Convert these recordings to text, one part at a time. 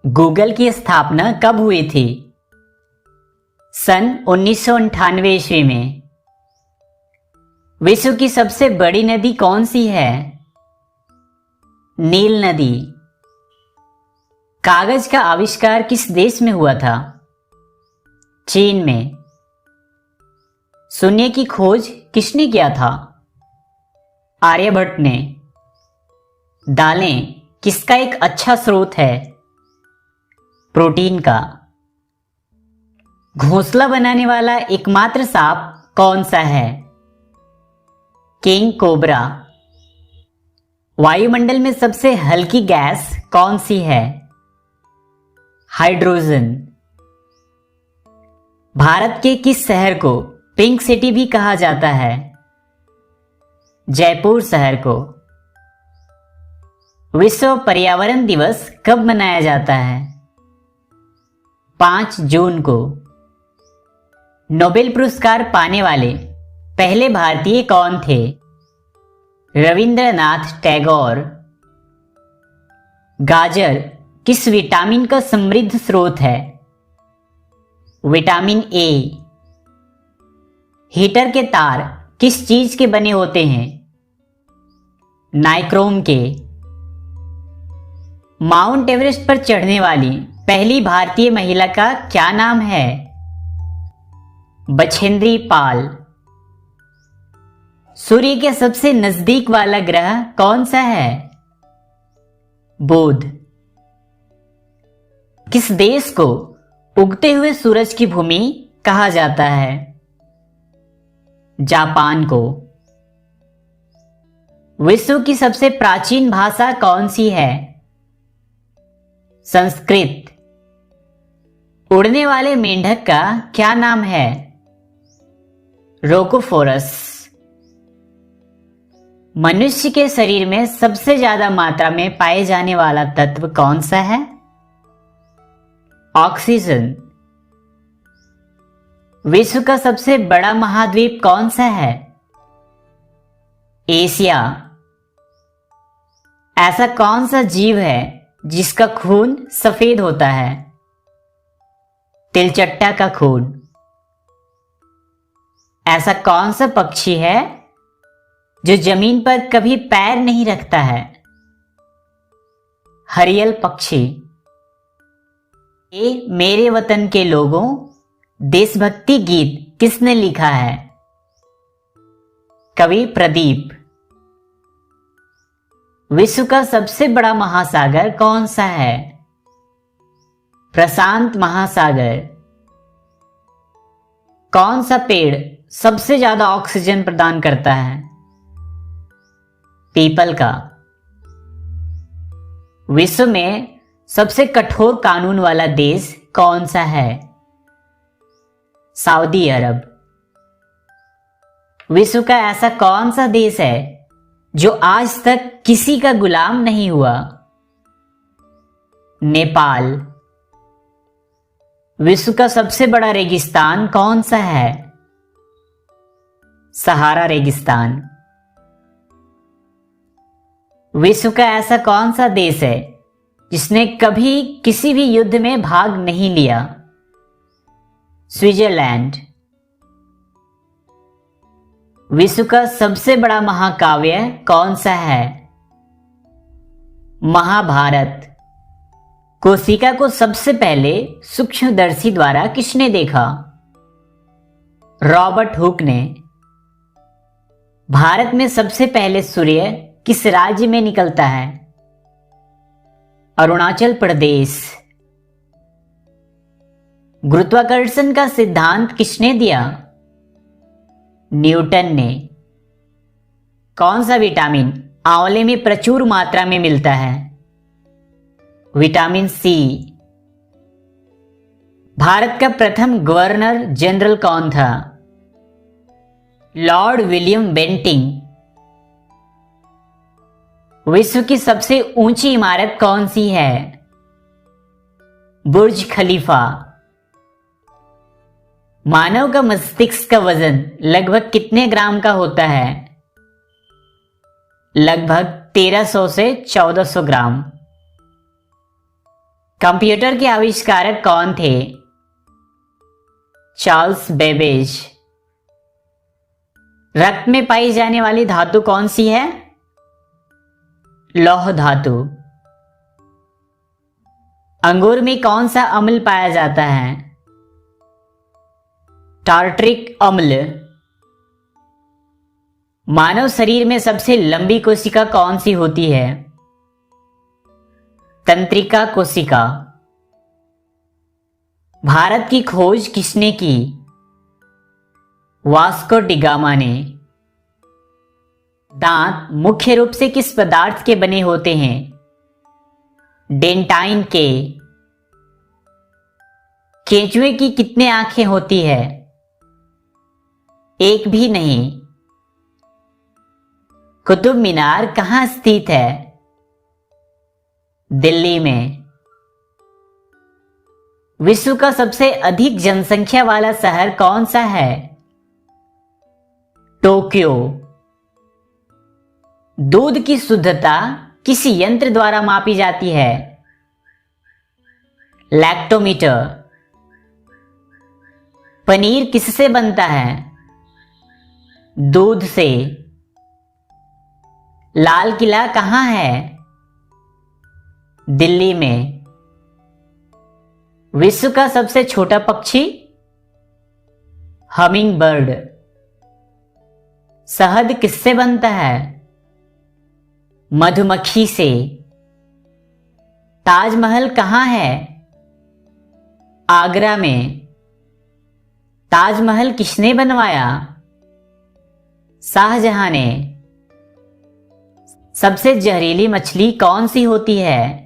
Google की स्थापना कब हुई थी? सन 1998 ईस्वी में। विश्व की सबसे बड़ी नदी कौन सी है? नील नदी। कागज का आविष्कार किस देश में हुआ था? चीन में। शून्य की खोज किसने किया था? आर्यभट्ट ने। दालें किसका एक अच्छा स्रोत है? प्रोटीन का। घोंसला बनाने वाला एकमात्र सांप कौन सा है? King cobra. वायुमंडल में सबसे हल्की गैस कौन सी है? हाइड्रोजन। भारत के किस शहर को पिंक सिटी भी कहा जाता है? जयपुर शहर को। विश्व पर्यावरण दिवस कब मनाया जाता है? 5 जून को। नोबेल पुरस्कार पाने वाले पहले भारतीय कौन थे? रविंद्रनाथ टैगोर। गाजर किस विटामिन का समृद्ध स्रोत है? Vitamin A. हीटर के तार किस चीज के बने होते हैं? नाइक्रोम के। माउंट एवरेस्ट पर चढ़ने वाली पहली भारतीय महिला का क्या नाम है? बछेंद्री पाल। सूर्य के सबसे नजदीक वाला ग्रह कौन सा है? बुध। किस देश को उगते हुए सूरज की भूमि कहा जाता है? जापान को। विश्व की सबसे प्राचीन भाषा कौन सी है? संस्कृत। उड़ने वाले मेंढक का क्या नाम है? रोकोफोरस। मनुष्य के शरीर में सबसे ज्यादा मात्रा में पाए जाने वाला तत्व कौन सा है? ऑक्सीजन। विश्व का सबसे बड़ा महाद्वीप कौन सा है? एशिया। ऐसा कौन सा जीव है जिसका खून सफेद होता है? तिलचट्टा का खून। ऐसा कौन सा पक्षी है जो जमीन पर कभी पैर नहीं रखता है? हरियल पक्षी। ये मेरे वतन के लोगों देशभक्ति गीत किसने लिखा है? कवि प्रदीप। विश्व का सबसे बड़ा महासागर कौन सा है? प्रशांत महासागर। कौन सा पेड़ सबसे ज्यादा ऑक्सीजन प्रदान करता है? पीपल का। विश्व में सबसे कठोर कानून वाला देश कौन सा है? सऊदी अरब। विश्व का ऐसा कौन सा देश है जो आज तक किसी का गुलाम नहीं हुआ? नेपाल। विश्व का सबसे बड़ा रेगिस्तान कौन सा है? सहारा रेगिस्तान। विश्व का ऐसा कौन सा देश है जिसने कभी किसी भी युद्ध में भाग नहीं लिया? स्विट्जरलैंड। विश्व का सबसे बड़ा महाकाव्य कौन सा है? महाभारत। कोशिका को सबसे पहले सूक्ष्मदर्शी द्वारा किसने देखा? रॉबर्ट हुक ने। भारत में सबसे पहले सूर्य किस राज्य में निकलता है? अरुणाचल प्रदेश। गुरुत्वाकर्षण का सिद्धांत किसने दिया? न्यूटन ने। कौन सा विटामिन आंवले में प्रचुर मात्रा में मिलता है? Vitamin C. भारत का प्रथम गवर्नर जनरल कौन था? Lord William Bentinck. विश्व की सबसे ऊंची इमारत कौन सी है? बुर्ज खलीफा। मानव का मस्तिष्क का वजन लगभग कितने ग्राम का होता है? लगभग 1300 से 1400 ग्राम। कंप्यूटर के आविष्कारक कौन थे? Charles Babbage. रक्त में पाई जाने वाली धातु कौन सी है? लौह धातु। अंगूर में कौन सा अम्ल पाया जाता है? टार्ट्रिक अम्ल। मानव शरीर में सबसे लंबी कोशिका कौन सी होती है? तंत्रिका कोशिका। भारत की खोज किसने की? वास्को डी गामा ने। दांत मुख्य रूप से किस पदार्थ के बने होते हैं? डेंटाइन के। केंचुए की कितने आंखें होती है? एक भी नहीं। कुतुब मीनार कहां स्थित है? दिल्ली में। विश्व का सबसे अधिक जनसंख्या वाला शहर कौन सा है? टोक्यो। दूध की शुद्धता किस यंत्र द्वारा मापी जाती है? लैक्टोमीटर। पनीर किससे बनता है? दूध से। लाल किला कहां है? दिल्ली में। विश्व का सबसे छोटा पक्षी? Humming bird. शहद किससे बनता है? मधुमक्खी से। ताजमहल कहां है? आगरा में। ताजमहल किसने बनवाया? शाहजहां ने। सबसे जहरीली मछली कौन सी होती है?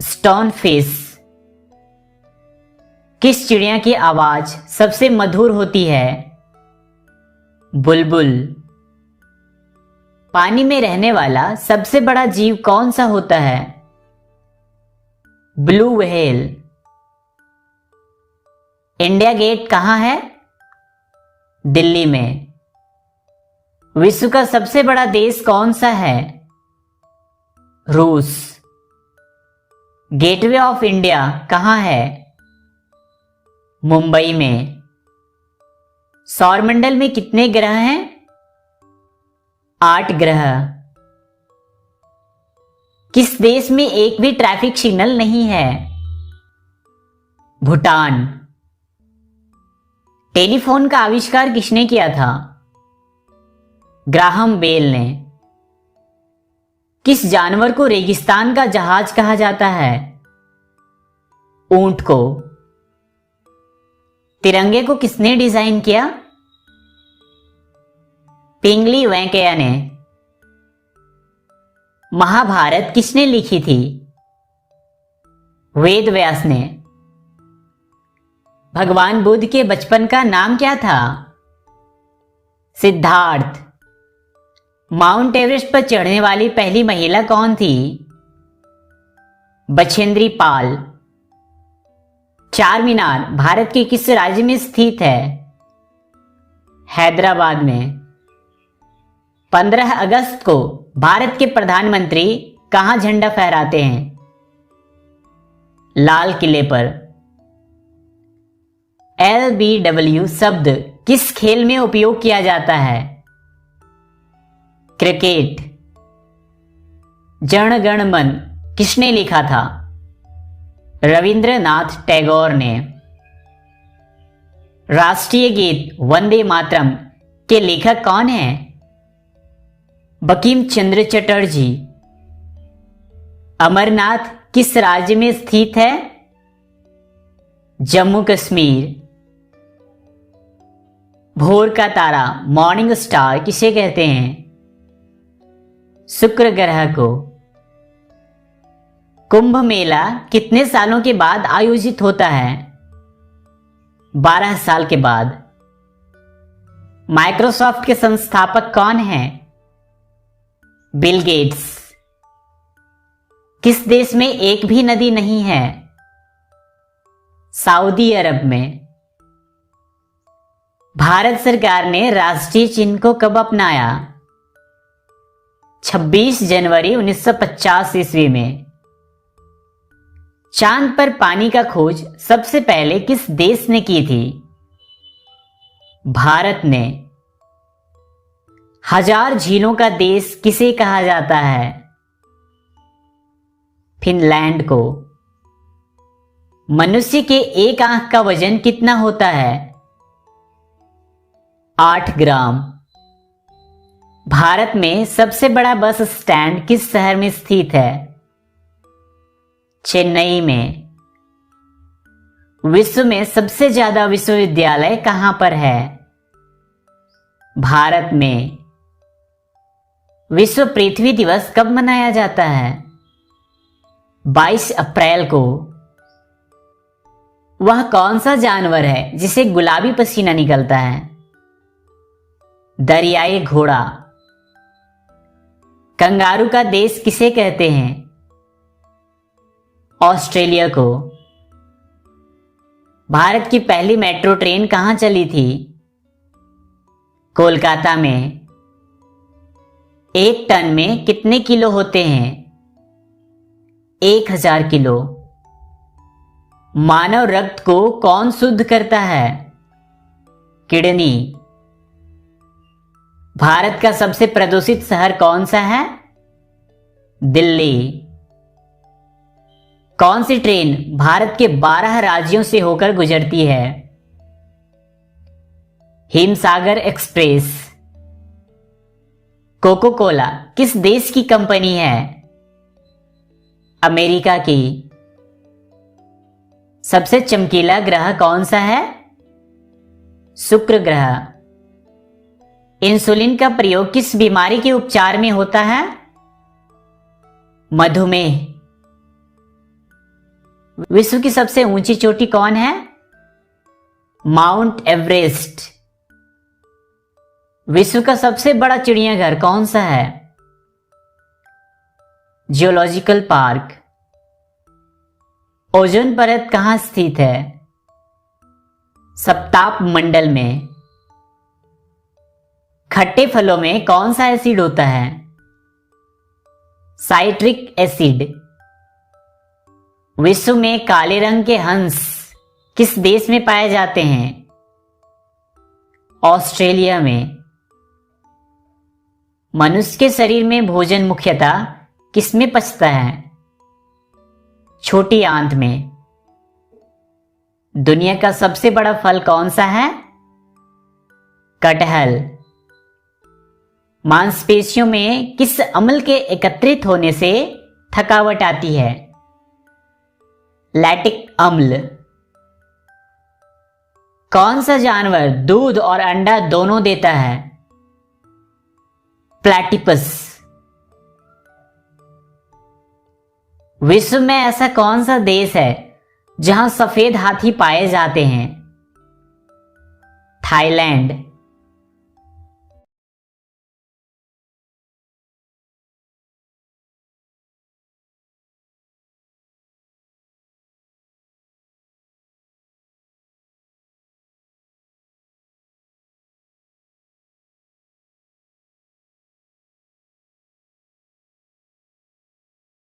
Stone fish. किस चिड़िया की आवाज सबसे मधुर होती है? बुलबुल। पानी में रहने वाला सबसे बड़ा जीव कौन सा होता है? Blue whale. इंडिया गेट कहां है? दिल्ली में। विश्व का सबसे बड़ा देश कौन सा है? रूस। गेटवे ऑफ इंडिया कहां है? मुंबई में। सौरमंडल में कितने ग्रह हैं? 8 ग्रह। किस देश में एक भी ट्रैफिक सिग्नल नहीं है? भूटान। टेलीफोन का आविष्कार किसने किया था? ग्राहम बेल ने। किस जानवर को रेगिस्तान का जहाज कहा जाता है? ऊंट को। तिरंगे को किसने डिजाइन किया? पिंगली वेंकैया ने। महाभारत किसने लिखी थी? वेद व्यास ने। भगवान बुद्ध के बचपन का नाम क्या था? सिद्धार्थ। माउंट एवरेस्ट पर चढ़ने वाली पहली महिला कौन थी? बछेंद्री पाल। चार मीनार भारत के किस राज्य में स्थित है? हैदराबाद में। 15 अगस्त को भारत के प्रधानमंत्री कहां झंडा फहराते हैं? लाल किले पर। LBW शब्द किस खेल में उपयोग किया जाता है? क्रिकेट। जन गण मन किसने लिखा था? रविंद्रनाथ टैगोर ने। राष्ट्रीय गीत वंदे मातरम के लेखक कौन हैं? बंकिम चंद्र चटर्जी। अमरनाथ किस राज्य में स्थित है? जम्मू कश्मीर। भोर का तारा मॉर्निंग स्टार किसे कहते हैं? शुक्र ग्रह को। कुंभ मेला कितने सालों के बाद आयोजित होता है? 12 साल के बाद। माइक्रोसॉफ्ट के संस्थापक कौन हैं? Bill Gates. किस देश में एक भी नदी नहीं है? सऊदी अरब में। भारत सरकार ने राष्ट्रीय चिन्ह को कब अपनाया? 26 जनवरी 1950 ईस्वी में। चांद पर पानी का खोज सबसे पहले किस देश ने की थी? भारत ने। हजार झीलों का देश किसे कहा जाता है? फिनलैंड को। मनुष्य के एक आंख का वजन कितना होता है? 8 ग्राम। भारत में सबसे बड़ा बस स्टैंड किस शहर में स्थित है? चेन्नई में। विश्व में सबसे ज्यादा विश्वविद्यालय कहां पर है? भारत में। विश्व पृथ्वी दिवस कब मनाया जाता है? 22 अप्रैल को। वह कौन सा जानवर है जिसे गुलाबी पसीना निकलता है? दरियाई घोड़ा। कंगारू का देश किसे कहते हैं? ऑस्ट्रेलिया को। भारत की पहली मेट्रो ट्रेन कहां चली थी? कोलकाता में। 1 टन में कितने किलो होते हैं? 1000 किलो। मानव रक्त को कौन शुद्ध करता है? किडनी। भारत का सबसे प्रदूषित शहर कौन सा है? दिल्ली। कौन सी ट्रेन भारत के 12 राज्यों से होकर गुजरती है? हिमसागर एक्सप्रेस। कोको कोला किस देश की कंपनी है? अमेरिका की। सबसे चमकीला ग्रह कौन सा है? शुक्र ग्रह। इंसुलिन का प्रयोग किस बीमारी के उपचार में होता है? मधुमेह। विश्व की सबसे ऊंची चोटी कौन है? Mount Everest. विश्व का सबसे बड़ा चिड़ियाघर कौन सा है? Geological park. ओजोन परत कहां स्थित है? सप्ताप मंडल में। खट्टे फलों में कौन सा एसिड होता है? Citric acid. विश्व में काले रंग के हंस किस देश में पाए जाते हैं? ऑस्ट्रेलिया में। मनुष्य के शरीर में भोजन मुख्यतः किसमें पचता है? छोटी आंत में। दुनिया का सबसे बड़ा फल कौन सा है? कटहल। मांसपेशियों में किस अम्ल के एकत्रित होने से थकावट आती है? लैक्टिक अम्ल। कौन सा जानवर दूध और अंडा दोनों देता है? प्लैटिपस। विश्व में ऐसा कौन सा देश है जहां सफेद हाथी पाए जाते हैं? थाईलैंड।